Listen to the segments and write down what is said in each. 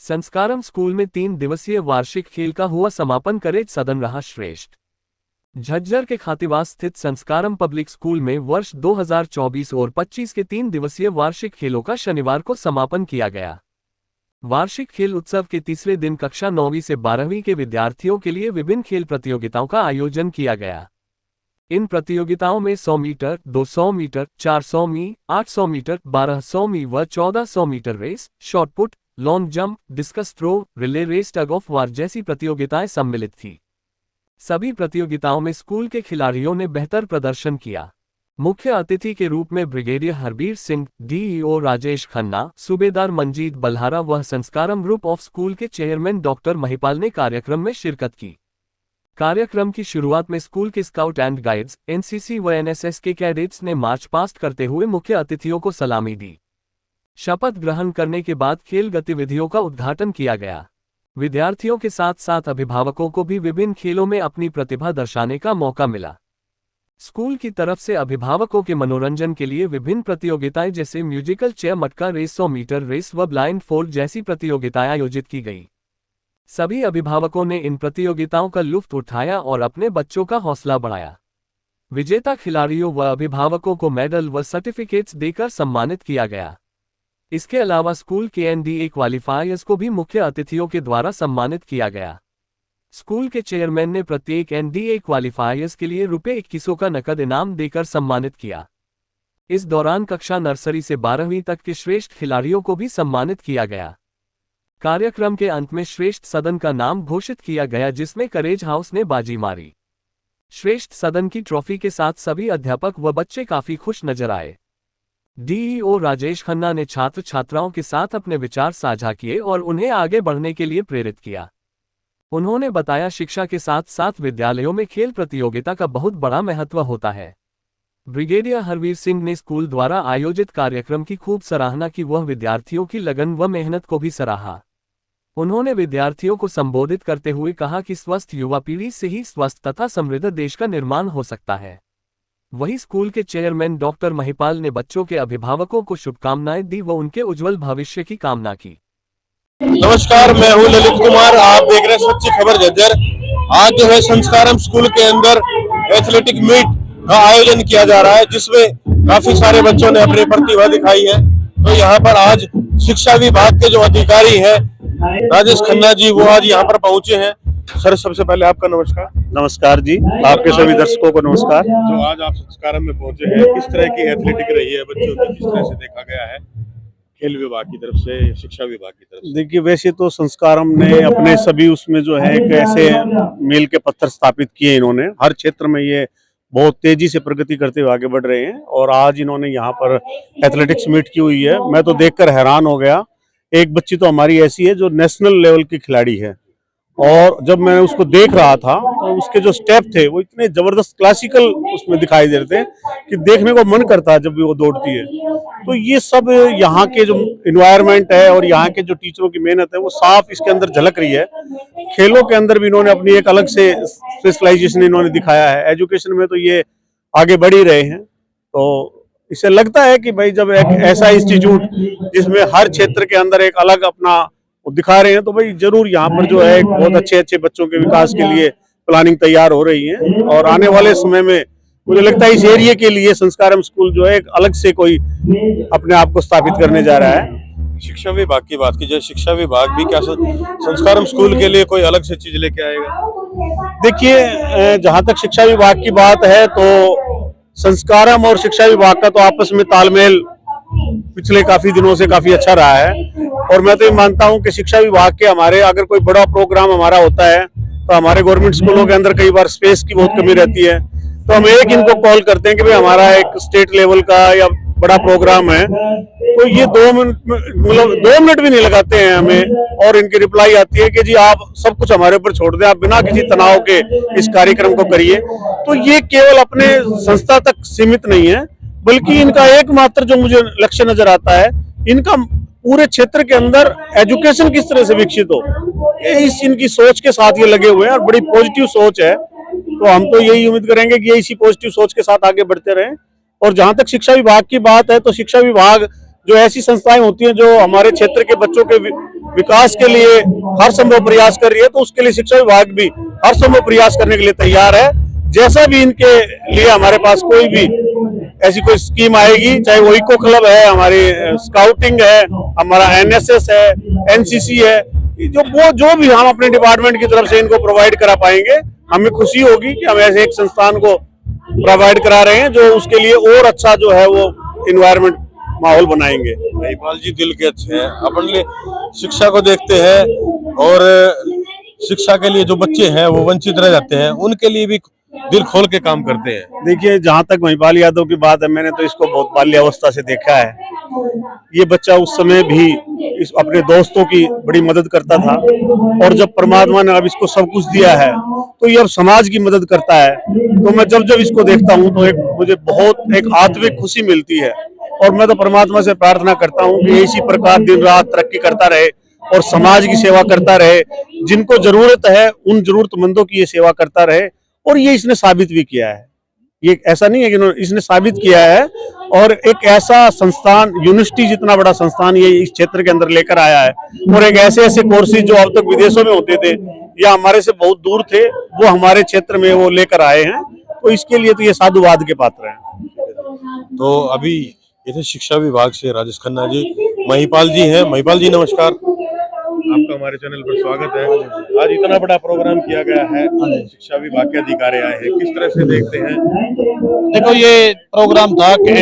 Sanskaram school में 3 दिवसीय वार्षिक खेल का हुआ समापन। करेज सदन रहा श्रेष्ठ। झज्जर के खातीवास स्थित संस्कारम पब्लिक स्कूल में वर्ष 2024 और 25 के 3 दिवसीय वार्षिक खेलों का शनिवार को समापन किया गया। वार्षिक खेल उत्सव के तीसरे दिन कक्षा 9वीं से 12वीं के विद्यार्थियों के लिए विभिन्न खेल प्रतियोगिताओं का आयोजन किया गया। इन प्रतियोगिताओं में 100 मीटर, 200 मीटर, 400 मी, 800 मीटर, 1200 मी व 1400 metre race, shot put, long jump, discus throw, relay race, tug of war जैसी प्रतियोगिताएं सम्मिलित थीं। सभी प्रतियोगिताओं में स्कूल के खिलाड़ियों ने बेहतर प्रदर्शन किया। मुख्य अतिथि के रूप में ब्रिगेडियर हरबीर सिंह, डीईओ राजेश खन्ना, सूबेदार मंजीत बल्हारा व संस्कारम ग्रुप ऑफ स्कूल के चेयरमैन डॉक्टर महिपाल ने कार्यक्रम में शिरकत की। कार्यक्रम की शुरुआत में स्कूल के स्काउट एंड गाइड्स, एनसीसी व एनएसएस के कैडेट्स ने मार्च पास्ट करते हुए मुख्य अतिथियों को सलामी दी। शपथ ग्रहण करने के बाद खेल गतिविधियों का उद्घाटन किया गया। विद्यार्थियों के साथ साथ अभिभावकों को भी विभिन्न खेलों में अपनी प्रतिभा दर्शाने का मौका मिला। स्कूल की तरफ से अभिभावकों के मनोरंजन के लिए विभिन्न प्रतियोगिताएं जैसे म्यूजिकल चेयर, मटका रेस, 100 मीटर रेस व ब्लाइंड फोल्ड जैसी प्रतियोगिताएं आयोजित की गई। सभी अभिभावकों ने इन प्रतियोगिताओं का लुत्फ उठाया और अपने बच्चों का हौसला बढ़ाया। विजेता खिलाड़ियों व अभिभावकों को मेडल व सर्टिफिकेट्स देकर सम्मानित किया गया। इसके अलावा स्कूल के एनडीए क्वालिफायर्स को भी मुख्य अतिथियों के द्वारा सम्मानित किया गया। स्कूल के चेयरमैन ने प्रत्येक एनडीए क्वालिफायर्स के लिए ₹2100 का नकद इनाम देकर सम्मानित किया। इस दौरान कक्षा नर्सरी से 12वीं तक के श्रेष्ठ खिलाड़ियों को भी सम्मानित किया गया। कार्यक्रम के अंत में श्रेष्ठ सदन का नाम घोषित किया गया, जिसमें करेज हाउस ने बाजी मारी। श्रेष्ठ सदन की ट्रॉफी के साथ सभी अध्यापक व बच्चे काफी खुश नजर आए। डीईओ राजेश खन्ना ने छात्र छात्राओं के साथ अपने विचार साझा किए और उन्हें आगे बढ़ने के लिए प्रेरित किया। उन्होंने बताया, शिक्षा के साथ साथ विद्यालयों में खेल प्रतियोगिता का बहुत बड़ा महत्व होता है। ब्रिगेडियर हरबीर सिंह ने स्कूल द्वारा आयोजित कार्यक्रम की खूब सराहना की। वह विद्यार्थियों की लगन व मेहनत को भी सराहा। उन्होंने विद्यार्थियों को संबोधित करते हुए कहा कि स्वस्थ युवा पीढ़ी से ही स्वस्थ तथा समृद्ध देश का निर्माण हो सकता है। वहीं स्कूल के चेयरमैन डॉक्टर महिपाल ने बच्चों के अभिभावकों को शुभकामनाएं दी व उनके उज्जवल भविष्य की कामना की। नमस्कार, मैं हूं ललित कुमार। आप देख रहे हैं सच्ची खबर झज्जर। आज जो है संस्कारम स्कूल के अंदर एथलेटिक मीट का आयोजन किया जा रहा है, जिसमें काफी सारे बच्चों ने अपनी प्रतिभा दिखाई है। तो यहाँ पर आज शिक्षा विभाग के जो अधिकारी हैं राजेश खन्ना जी, वो आज यहाँ पर पहुंचे हैं। सर, सबसे पहले आपका नमस्कार। नमस्कार जी, आपके सभी दर्शकों को नमस्कार। जो आज आप संस्कारम में पहुंचे हैं, किस तरह की एथलेटिक रही है बच्चों की, किस तरह से देखा गया है खेल विभाग की तरफ से, शिक्षा विभाग की तरफ से? देखिए, वैसे तो संस्कारम ने अपने सभी उसमें जो है एक ऐसे मील के पत्थर स्थापित किए। इन्होंने हर क्षेत्र में ये बहुत तेजी से प्रगति करते हुए आगे बढ़ रहे हैं और आज इन्होंने यहाँ पर एथलेटिक्स मीट की हुई है। मैं तो देखकर हैरान हो गया। एक बच्ची तो हमारी ऐसी है जो नेशनल लेवल की खिलाड़ी है और जब मैं उसको देख रहा था तो उसके जो स्टेप थे वो इतने जबरदस्त क्लासिकल उसमें दिखाई दे रहे थे कि देखने को मन करता है जब भी वो दौड़ती है। तो ये सब यहाँ के जो इन्वायरमेंट है और यहाँ के जो टीचरों की मेहनत है वो साफ इसके अंदर झलक रही है। खेलों के अंदर भी इन्होंने अपनी एक अलग से स्पेशलाइजेशन इन्होंने दिखाया है। एजुकेशन में तो ये आगे बढ़ ही रहे हैं। तो इससे लगता है कि भाई जब एक ऐसा इंस्टीट्यूट जिसमें हर क्षेत्र के अंदर एक अलग अपना दिखा रहे हैं, तो भाई जरूर यहाँ पर जो है बहुत अच्छे अच्छे बच्चों के विकास के लिए प्लानिंग तैयार हो रही है। और आने वाले समय में मुझे लगता है इस एरिया के लिए संस्कारम स्कूल जो है एक अलग से कोई अपने आप को स्थापित करने जा रहा है। शिक्षा विभाग की बात की जाए, शिक्षा विभाग भी क्या संस्कारम स्कूल के लिए कोई अलग से चीज लेके आएगा? देखिए, जहां तक शिक्षा विभाग की बात है तो संस्कारम और शिक्षा विभाग का तो आपस में तालमेल पिछले काफी दिनों से काफी अच्छा रहा है। और मैं तो ये मानता हूं कि शिक्षा विभाग के हमारे अगर कोई बड़ा प्रोग्राम हमारा होता है तो हमारे गवर्नमेंट स्कूलों के अंदर कई बार स्पेस की बहुत कमी रहती है, तो हम एक इनको कॉल करते हैं कि भाई हमारा एक स्टेट लेवल का या बड़ा प्रोग्राम है, तो ये 2 मिनट भी नहीं लगाते हैं हमें और इनकी रिप्लाई आती है कि जी आप सब कुछ हमारे ऊपर छोड़ दें, आप बिना किसी तनाव के इस कार्यक्रम को करिए। तो ये केवल अपने संस्था तक सीमित नहीं है, बल्कि इनका एकमात्र जो मुझे लक्ष्य नजर आता है, इनका पूरे क्षेत्र के अंदर एजुकेशन किस तरह से विकसित हो, इस इनकी सोच के साथ ये लगे हुए हैं और बड़ी पॉजिटिव सोच है। तो हम तो यही उम्मीद करेंगे कि ये इसी पॉजिटिव सोच के साथ आगे बढ़ते रहें। और जहां तक शिक्षा विभाग की बात है तो शिक्षा विभाग जो ऐसी संस्थाएं होती हैं जो हमारे क्षेत्र के बच्चों के विकास के लिए हर संभव प्रयास कर रही है, तो उसके लिए शिक्षा विभाग भी हर संभव प्रयास करने के लिए तैयार है। जैसा भी इनके लिए हमारे पास कोई भी ऐसी कोई स्कीम आएगी, चाहे वो इको क्लब है, हमारी स्काउटिंग है, हमारा एनएसएस है, एनसीसी है, जो भी हम अपने डिपार्टमेंट की तरफ से इनको प्रोवाइड करा पाएंगे, हमें खुशी होगी कि हम ऐसे एक संस्थान को प्रोवाइड करा रहे हैं जो उसके लिए और अच्छा जो है वो इन्वायरमेंट माहौल बनाएंगे। महिपाल जी दिल के अच्छे हैं, अपने शिक्षा को देखते हैं और शिक्षा के लिए जो बच्चे हैं वो वंचित रह जाते हैं, उनके लिए भी दिल खोल के काम करते हैं। देखिए, जहां तक महिपाल यादव की बात है, मैंने तो इसको बहुत बाल्यावस्था से देखा है। ये बच्चा उस समय भी अपने दोस्तों की बड़ी मदद करता था, और जब परमात्मा ने अब इसको सब कुछ दिया है तो ये अब समाज की मदद करता है। तो मैं जब जब इसको देखता हूँ तो मुझे बहुत एक आत्मिक खुशी मिलती है, और मैं तो परमात्मा से प्रार्थना करता हूँ कि इसी प्रकार दिन रात तरक्की करता रहे और समाज की सेवा करता रहे। जिनको जरूरत है उन जरूरतमंदों की ये सेवा करता रहे, और ये इसने साबित भी किया है। ये ऐसा नहीं है कि इसने साबित किया है, और एक ऐसा संस्थान, यूनिवर्सिटी जितना बड़ा संस्थान ये इस क्षेत्र के अंदर लेकर आया है, और एक ऐसे कोर्सेज जो अब तक विदेशों में होते थे या हमारे से बहुत दूर थे, वो हमारे क्षेत्र में वो लेकर आए हैं। तो इसके लिए तो ये साधुवाद के पात्र हैं। तो अभी ये थे शिक्षा विभाग से राजेश खन्ना जी। महिपाल जी हैं। महिपाल जी नमस्कार, आपका हमारे चैनल पर स्वागत है। आज इतना बड़ा प्रोग्राम किया गया है, शिक्षा विभाग के अधिकारी आए हैं, किस तरह से देखते हैं? देखो, ये प्रोग्राम था कि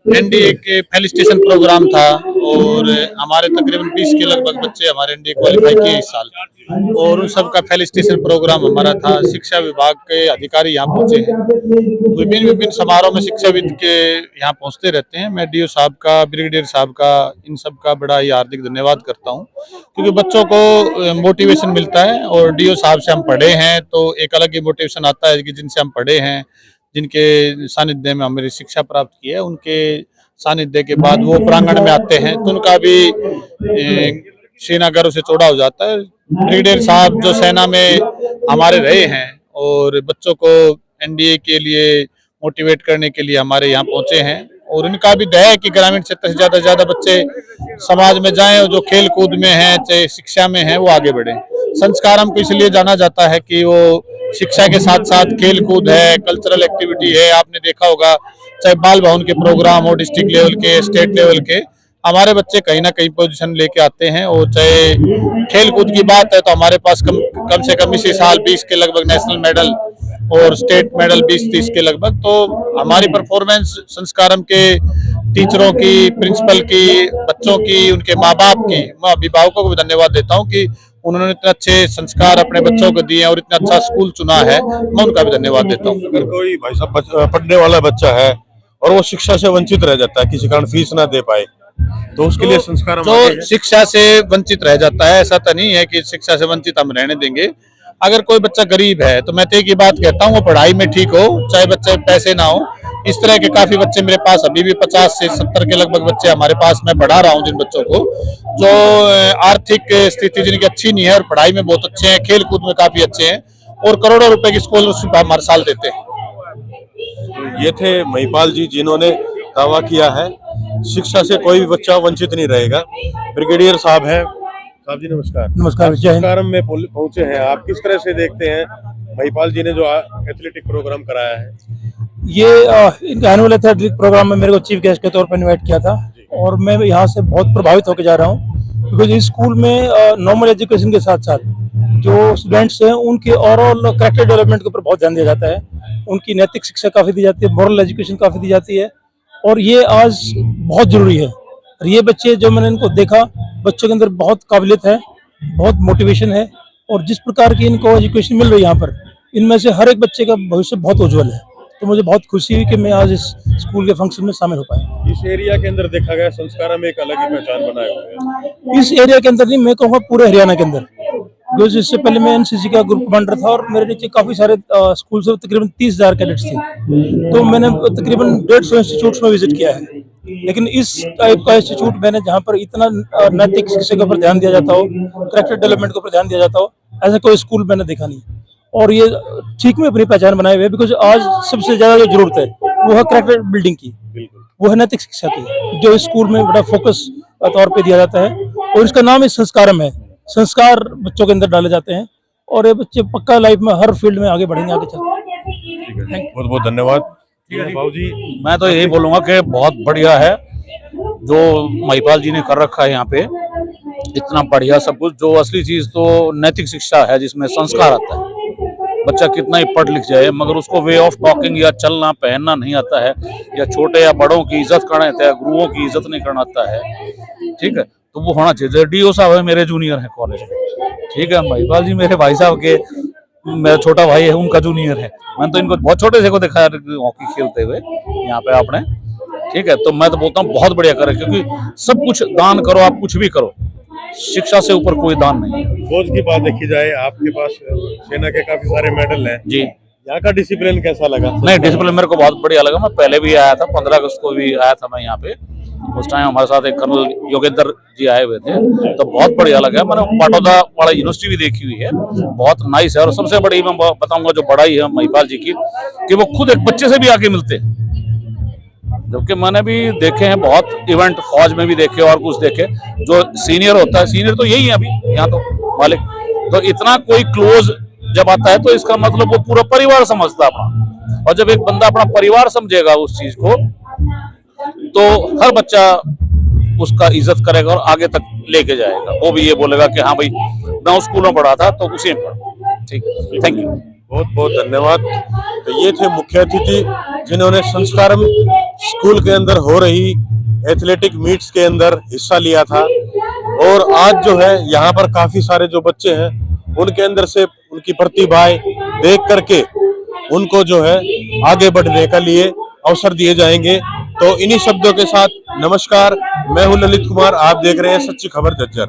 एनडीए के फेलिसिटेशन प्रोग्राम था, और हमारे तकरीबन 20 के लगभग बच्चे हमारे एनडीए क्वालिफाई किए इस साल, और उन सब का फेलिसिटेशन प्रोग्राम हमारा था। शिक्षा विभाग के अधिकारी यहाँ पहुंचे हैं, विभिन्न समारोह में शिक्षाविद के यहाँ पहुंचते रहते हैं। मैं डीओ साहब का, ब्रिगेडियर साहब का, इन सब का बड़ा ही हार्दिक धन्यवाद करता हूँ, क्योंकि बच्चों को मोटिवेशन मिलता है। और डीओ साहब से हम पढ़े हैं तो एक अलग ही मोटिवेशन आता है कि जिनसे हम पढ़े हैं, जिनके सानिध्य में हमारी शिक्षा प्राप्त की है, उनके सानिध्य के बाद वो प्रांगण में आते हैं तो उनका भी सीना गर्व से चौड़ा हो जाता है। ब्रिगेडियर साहब जो सेना में हमारे रहे हैं और बच्चों को एनडीए के लिए मोटिवेट करने के लिए हमारे यहाँ पहुंचे हैं, और उनका भी दया है कि ग्रामीण क्षेत्र से ज्यादा बच्चे समाज में जाएं, और जो खेल कूद में हैं, चाहे शिक्षा में हैं, वो आगे बढ़े। संस्कार हमको इसलिए जाना जाता है कि वो शिक्षा के साथ साथ खेल कूद है, कल्चरल एक्टिविटी है। आपने देखा होगा, चाहे बाल भवन के प्रोग्राम हो, डिस्ट्रिक्ट लेवल के, स्टेट लेवल के, हमारे बच्चे कहीं ना कहीं पोजीशन लेके आते हैं। और चाहे खेल कूद की बात है तो हमारे पास कम से कम इसी साल 20 के लगभग नेशनल मेडल और स्टेट मेडल 20-30 के लगभग। तो हमारी परफॉर्मेंस संस्कारम के टीचरों की, प्रिंसिपल की, बच्चों की, उनके माँ बाप की, मैं अभिभावकों को भी धन्यवाद देता हूँ कि उन्होंने इतने अच्छे संस्कार अपने बच्चों को दिए और इतना अच्छा स्कूल चुना है। मैं उनका भी धन्यवाद देता हूँ। अगर कोई भाई साहब पढ़ने वाला बच्चा है और वो शिक्षा से वंचित रह जाता है, किसी कारण फीस ना दे पाए, तो उसके लिए संस्कार जो शिक्षा से वंचित रह जाता है, ऐसा तो नहीं है कि शिक्षा से वंचित हम रहने देंगे। अगर कोई बच्चा गरीब है तो मैं तो एक ही बात कहता हूँ, वो पढ़ाई में ठीक हो, चाहे बच्चे पैसे ना हो। इस तरह के काफी बच्चे मेरे पास अभी भी 50 से 70 के लगभग बच्चे हमारे पास, मैं पढ़ा रहा हूँ जिन बच्चों को जो आर्थिक स्थिति जिनकी अच्छी नहीं है और पढ़ाई में बहुत अच्छे हैं, खेल कूद में काफी अच्छे हैं, और करोड़ों रुपए की स्कॉलरशिप हम हर साल देते हैं। ये थे महिपाल जी जिन्होंने दावा किया है शिक्षा से कोई भी बच्चा वंचित नहीं रहेगा। ब्रिगेडियर साहब हैं। साहब जी नमस्कार। नमस्कार। संस्कारम में पहुंचे हैं, आप किस तरह से देखते हैं महिपाल जी ने जो एथलेटिक प्रोग्राम कराया है? ये इनका एनुअल एथलेटिक प्रोग्राम में मेरे को चीफ गेस्ट के तौर पर इनवाइट किया था, और मैं यहाँ से बहुत प्रभावित होकर जा रहा हूँ, क्योंकि इस स्कूल में नॉर्मल एजुकेशन के साथ साथ जो स्टूडेंट्स हैं उनके ओवरऑल कैरेक्टर डेवलपमेंट के ऊपर बहुत ध्यान दिया जाता है। उनकी नैतिक शिक्षा काफ़ी दी जाती है, मॉरल एजुकेशन काफ़ी दी जाती है, और ये आज बहुत ज़रूरी है। और ये बच्चे जो मैंने इनको देखा, बच्चों के अंदर बहुत काबिलियत है, बहुत मोटिवेशन है, और जिस प्रकार की इनको एजुकेशन मिल रही है यहाँ पर, इनमें से हर एक बच्चे का भविष्य बहुत उज्जवल है। तो मुझे बहुत खुशी हुई कि मैं आज इस स्कूल के फंक्शन में शामिल हो पाया। इस एरिया के अंदर देखा गया संस्कार में एक अलग ही पहचान बनाए हुए है। इस एरिया के अंदर नहीं, मैं कहूँगा पूरे हरियाणा के अंदर, क्योंकि इससे पहले मैं एनसीसी का ग्रुप कमांडर था, और मेरे नीचे काफी सारे स्कूल से तकरीबन 30,000 कैडेट्स थे। तो मैंने तकरीबन 150 इंस्टीट्यूट्स में विजिट किया है, लेकिन इस टाइप का इंस्टीट्यूट मैंने जहाँ पर इतना नैतिक शिक्षा के ऊपर ध्यान दिया जाता हो, कैरेक्टर डेवलपमेंट के ऊपर ध्यान दिया जाता हो, ऐसा कोई स्कूल मैंने देखा नहीं। और ये ठीक में अपनी पहचान बनाए हुए, बिकॉज आज सबसे ज्यादा जो जरूरत है वो है कैरेक्टर बिल्डिंग की, वो है नैतिक शिक्षा की, जो इस स्कूल में बड़ा फोकस तौर पे दिया जाता है और इसका नाम ही संस्कारम है। संस्कार बच्चों के अंदर डाले जाते हैं और ये बच्चे पक्का लाइफ में हर फील्ड में आगे बढ़ेंगे, आगे चलते। बहुत बहुत धन्यवाद बाबू जी। मैं तो यही बोलूंगा कि बहुत बढ़िया है जो महिपाल जी ने कर रखा है यहाँ पे, इतना बढ़िया सब कुछ। जो असली चीज तो नैतिक शिक्षा है जिसमें संस्कार आता है। बच्चा कितना ही पढ़ लिख जाए मगर उसको वे ऑफ टॉकिंग या चलना पहनना नहीं आता है, या छोटे या बड़ों की इज्जत करना आता है, गुरुओं की इज्जत नहीं करना आता है, ठीक है, तो वो होना चाहिए। डीओ साहब है मेरे जूनियर है कॉलेज में, ठीक है, महिपाल जी मेरे भाई साहब के, मेरा छोटा भाई है उनका जूनियर है। मैंने तो इनको बहुत छोटे से को देखा हॉकी खेलते हुए यहाँ पे आपने, ठीक है। तो मैं तो बोलता हूँ बहुत बढ़िया करे, क्योंकि सब कुछ दान करो, आप कुछ भी करो, शिक्षा से ऊपर कोई दान नहीं है। फौज की बात देखी जाए, आपके पास सेना के काफी सारे मेडल हैं जी, यहाँ का डिसिप्लिन कैसा लगा? नहीं, डिसिप्लिन मेरे को बहुत बढ़िया लगा। मैं पहले भी आया था, 15 अगस्त को भी आया था मैं यहाँ पे, उस टाइम हमारे साथ एक कर्नल योगेंद्र जी आए हुए थे, तो बहुत बढ़िया लगा। मैंने पाटौदा वाला यूनिवर्सिटी भी देखी हुई है, बहुत नाइस है। और सबसे बड़ी मैं बताऊंगा जो बड़ाई है महिपाल जी की, कि वो खुद एक बच्चे से भी आके मिलते हैं। जबकि मैंने भी देखे हैं बहुत इवेंट, फौज में भी देखे और कुछ देखे, जो सीनियर होता है, सीनियर तो यही है अभी यहाँ तो मालिक, तो इतना कोई क्लोज जब आता है तो इसका मतलब वो पूरा परिवार समझता है अपना। और जब एक बंदा अपना परिवार समझेगा उस चीज को, तो हर बच्चा उसका इज्जत करेगा और आगे तक लेके जाएगा। वो भी ये बोलेगा कि हाँ भाई मैं उस स्कूल में पढ़ा था तो उसी में पढ़ा। ठीक है, थैंक यू, बहुत बहुत धन्यवाद। तो ये थे मुख्य अतिथि जिन्होंने संस्कारम स्कूल के अंदर हो रही एथलेटिक मीट्स के अंदर हिस्सा लिया था। और आज जो है यहाँ पर काफी सारे जो बच्चे हैं उनके अंदर से उनकी प्रतिभाएं देख करके उनको जो है आगे बढ़ने के लिए अवसर दिए जाएंगे। तो इन्हीं शब्दों के साथ नमस्कार, मैं हूं ललित कुमार, आप देख रहे हैं सच्ची खबर झज्जर।